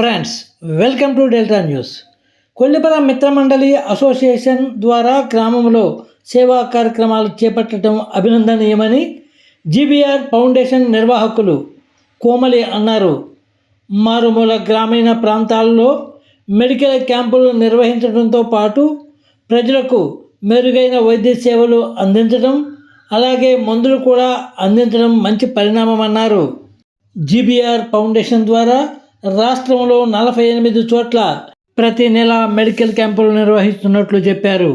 Friends, welcome to Delta News. Kollipara Mitramandali association ద్వారా గ్రామంలో సేవా కార్యక్రమాలు చేపట్టడం అభినందనీయమని జీబీఆర్ ఫౌండేషన్ నిర్వాహకులు కోమలి అన్నారు. మారుమూల గ్రామీణ ప్రాంతాల్లో మెడికల్ క్యాంపులు నిర్వహించడంతో పాటు ప్రజలకు మెరుగైన వైద్య సేవలు అందించడం, అలాగే మందులు కూడా అందించడం మంచి పరిణామమన్నారు. జీబీఆర్ ఫౌండేషన్ ద్వారా రాష్ట్రంలో 48 చోట్ల ప్రతి నెల మెడికల్ క్యాంపులు నిర్వహిస్తున్నట్లు చెప్పారు.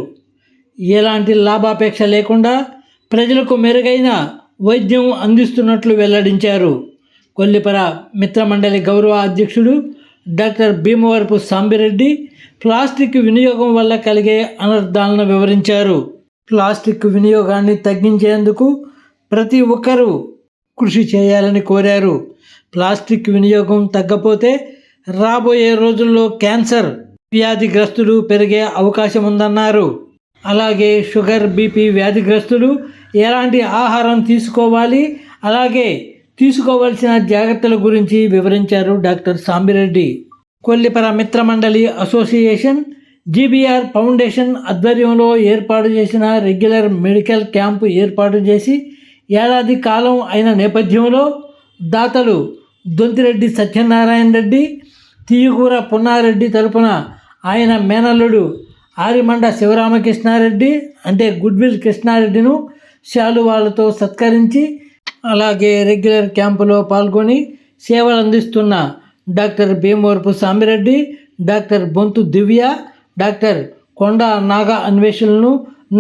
ఎలాంటి లాభాపేక్ష లేకుండా ప్రజలకు మెరుగైన వైద్యం అందిస్తున్నట్లు వెల్లడించారు. కొల్లిపర మిత్రమండలి గౌరవ అధ్యక్షుడు డాక్టర్ భీమవరపు సాంబిరెడ్డి ప్లాస్టిక్ వినియోగం వల్ల కలిగే అనర్థాలను వివరించారు. ప్లాస్టిక్ వినియోగాన్ని తగ్గించేందుకు ప్రతి ఒక్కరూ కృషి చేయాలని కోరారు. ప్లాస్టిక్ వినియోగం తగ్గపోతే రాబోయే రోజుల్లో క్యాన్సర్ వ్యాధిగ్రస్తులు పెరిగే అవకాశం ఉందన్నారు. అలాగే షుగర్, బీపీ వ్యాధిగ్రస్తులు ఎలాంటి ఆహారం తీసుకోవాలి, అలాగే తీసుకోవాల్సిన జాగ్రత్తల గురించి వివరించారు doctor Sambireddy. Kollipara Mitramandali association GBR foundation ఆధ్వర్యంలో ఏర్పాటు చేసిన రెగ్యులర్ మెడికల్ క్యాంపు ఏర్పాటు చేసి ఏడాది కాలం అయిన నేపథ్యంలో దాతలు దొంతిరెడ్డి సత్యనారాయణ రెడ్డి, తీయకూర పున్నారెడ్డి తరపున ఆయన మేనల్లుడు ఆరిమండ శివరామకృష్ణారెడ్డి అంటే గుడ్విల్ కృష్ణారెడ్డిను శాలువాలతో సత్కరించి, అలాగే రెగ్యులర్ క్యాంపులో పాల్గొని సేవలు అందిస్తున్న డాక్టర్ భీమవరపు సాంబిరెడ్డి, డాక్టర్ బొంతు దివ్య, డాక్టర్ కొండ నాగ అన్వేషణలను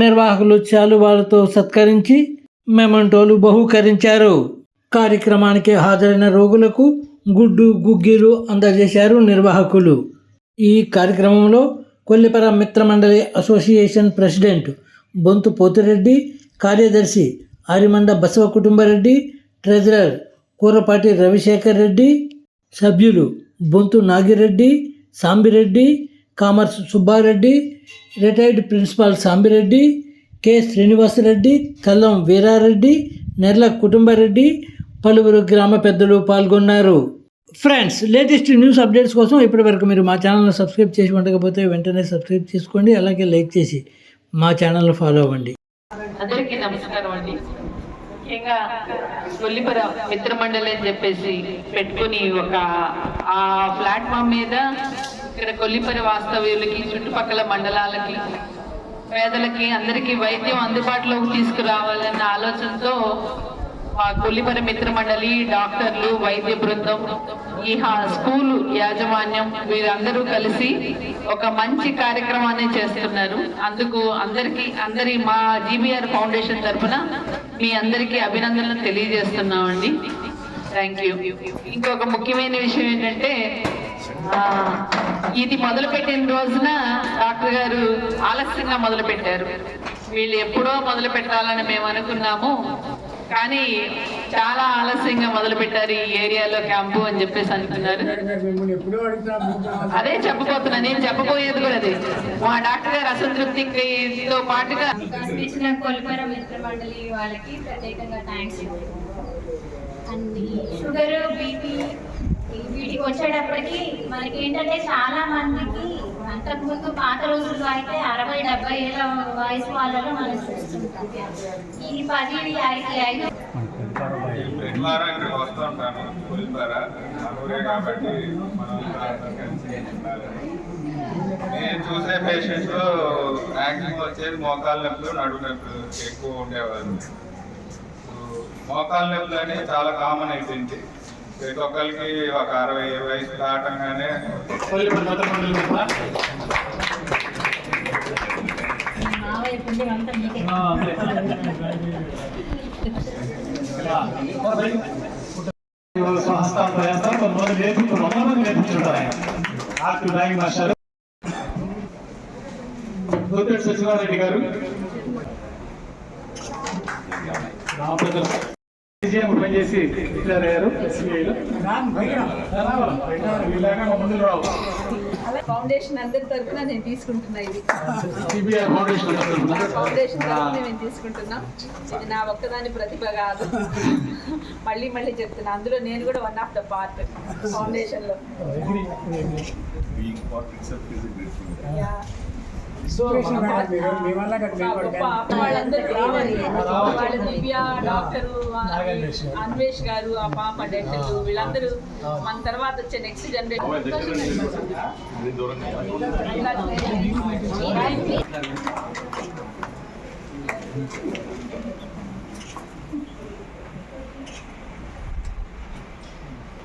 నిర్వాహకులు శాలువాలతో సత్కరించి మెమంటోలు బహూకరించారు. కార్యక్రమానికి హాజరైన రోగులకు గుడ్డు, గుగ్గిలు అందజేశారు నిర్వాహకులు. ఈ కార్యక్రమంలో కొల్లిపర మిత్రమండలి అసోసియేషన్ ప్రెసిడెంట్ బొంతు పోతిరెడ్డి, కార్యదర్శి ఆరిమండ బసవ కుటుంబరెడ్డి, ట్రెజరర్ కూరపాటి రవిశేఖర్ రెడ్డి, సభ్యులు Bonthu Nagireddy, Sambireddy, commerce Subbareddy, retired principal Sambireddy, K Srinivasareddy, Kallam Veerareddy, Nerla Kutumbareddy, పలువురు గ్రామ పెద్దలు పాల్గొన్నారు. ఫ్రెండ్స్, లేటెస్ట్ న్యూస్ అప్డేట్స్ కోసం ఇప్పటివరకు మీరు మా ఛానల్ని సబ్స్క్రైబ్ చేసి ఉండకపోతే వెంటనే సబ్స్క్రైబ్ చేసుకోండి, అలాగే లైక్ చేసి మా ఛానల్ని ఫాలో అవ్వండి. అందరికీ నమస్కారం అండి. ముఖ్యంగా కొల్లిపర మిత్రమండలి అని చెప్పేసి పెట్టుకుని ఆ ప్లాట్ఫామ్ మీద ఇక్కడ కొల్లిపర వాస్తవ్యులకి, చుట్టుపక్కల మండలాలకి, పేదలకి అందరికీ వైద్యం అందుబాటులోకి తీసుకురావాలన్న ఆలోచనతో మా కొల్లిపర మిత్రమండలి, డాక్టర్లు, వైద్య బృందం, ఈ స్కూలు యాజమాన్యం వీరందరూ కలిసి ఒక మంచి కార్యక్రమాన్ని చేస్తున్నారు. అందుకు అందరి మా జీబీఆర్ ఫౌండేషన్ తరఫున మీ అందరికీ అభినందనలు తెలియజేస్తున్నామండి. Thank you. ఇంకొక ముఖ్యమైన విషయం ఏంటంటే, ఇది మొదలుపెట్టిన రోజున డాక్టర్ గారు ఆలస్యంగా మొదలుపెట్టారు. వీళ్ళు ఎప్పుడో మొదలు పెట్టాలని మేము అనుకున్నాము, కానీ చాలా ఆలస్యంగా మొదలు పెట్టారు ఈ ఏరియాలో క్యాంపు అని చెప్పేసి అనుకున్నారు. అదే చెప్పబోతున్నా, నేను చెప్పబోయేది కూడా అదే. మా డాక్టర్ గారు అసంతృప్తితో పాటుగా కొల్లిపర మిత్ర మండలి వాళ్ళకి ప్రత్యేకంగా థ్యాంక్స్. అన్ని షుగర్, బీపీ వీటికి వచ్చేటప్పటికి మనకి ఏంటంటే చాలా మందికి అంతకుముందు పాత రోజుల్లో అయితే 60-70 ఏళ్ళ వయసు వాళ్ళలో మనం చూస్తుంటాం. ఈ 10-5 వస్తుంటాను కాబట్టి నేను చూసే పేషెంట్స్ మ్యాక్సిమం వచ్చేది మోకాళ్ళ నొప్పులు, నడుము నొప్పులు ఎక్కువ ఉండేవాళ్ళు. మోకాళ్ళ నొప్పులు అనేది చాలా కామన్ అయిపోయింది. ప్రతి ఒక్కరికి ఒక 60 వయసు దాటంగానే సచివారెడ్డి గారు పనిచేసి డిక్లేర్ అయ్యారు. ముందు రావు అలా ఫౌండేషన్ అందరి తరఫున నేను తీసుకుంటున్నా ఇది సిబిఐ ఫౌండేషన్ ఫౌండేషన్ తరఫున మేము తీసుకుంటున్నాం. ఇది నా ఒక్కదాని ప్రతిభ కాదు, మళ్ళీ మళ్ళీ చెప్తున్నా, అందులో నేను కూడా వన్ ఆఫ్ ద పార్ట్ ఫౌండేషన్లో. వాళ్ళందరూ రావాలి, వాళ్ళ దివ్య, డాక్టరు అన్వేష్ గారు, ఆ పాప డెంటల్, వీళ్ళందరూ మన తర్వాత వచ్చే నెక్స్ట్ జనరేషన్.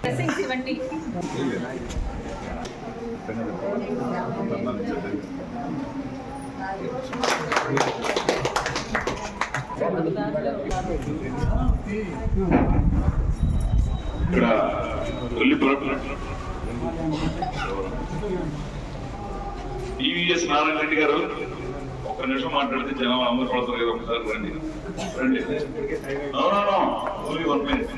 బ్లెస్సింగ్స్ ఇవ్వండి. ఇక్కడ టీవీఎస్ నారాయణ రెడ్డి గారు ఒక్క నిమిషం మాట్లాడితే జనం అమలుపడతారు కదా, ఒకసారి రండి రండి. Only 1 minute.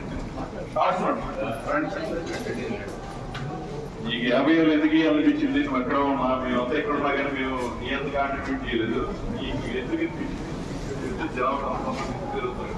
మీకు 50,000 ఎందుకు అనిపించింది? నువ్వు ఎక్కడ మేమంతా ఎక్కడ ఉన్నా కానీ మేము నీ ఎంత కాంట్రిబ్యూట్ చేయలేదు, నీకు ఎందుకు జనం పెరుగుతారు.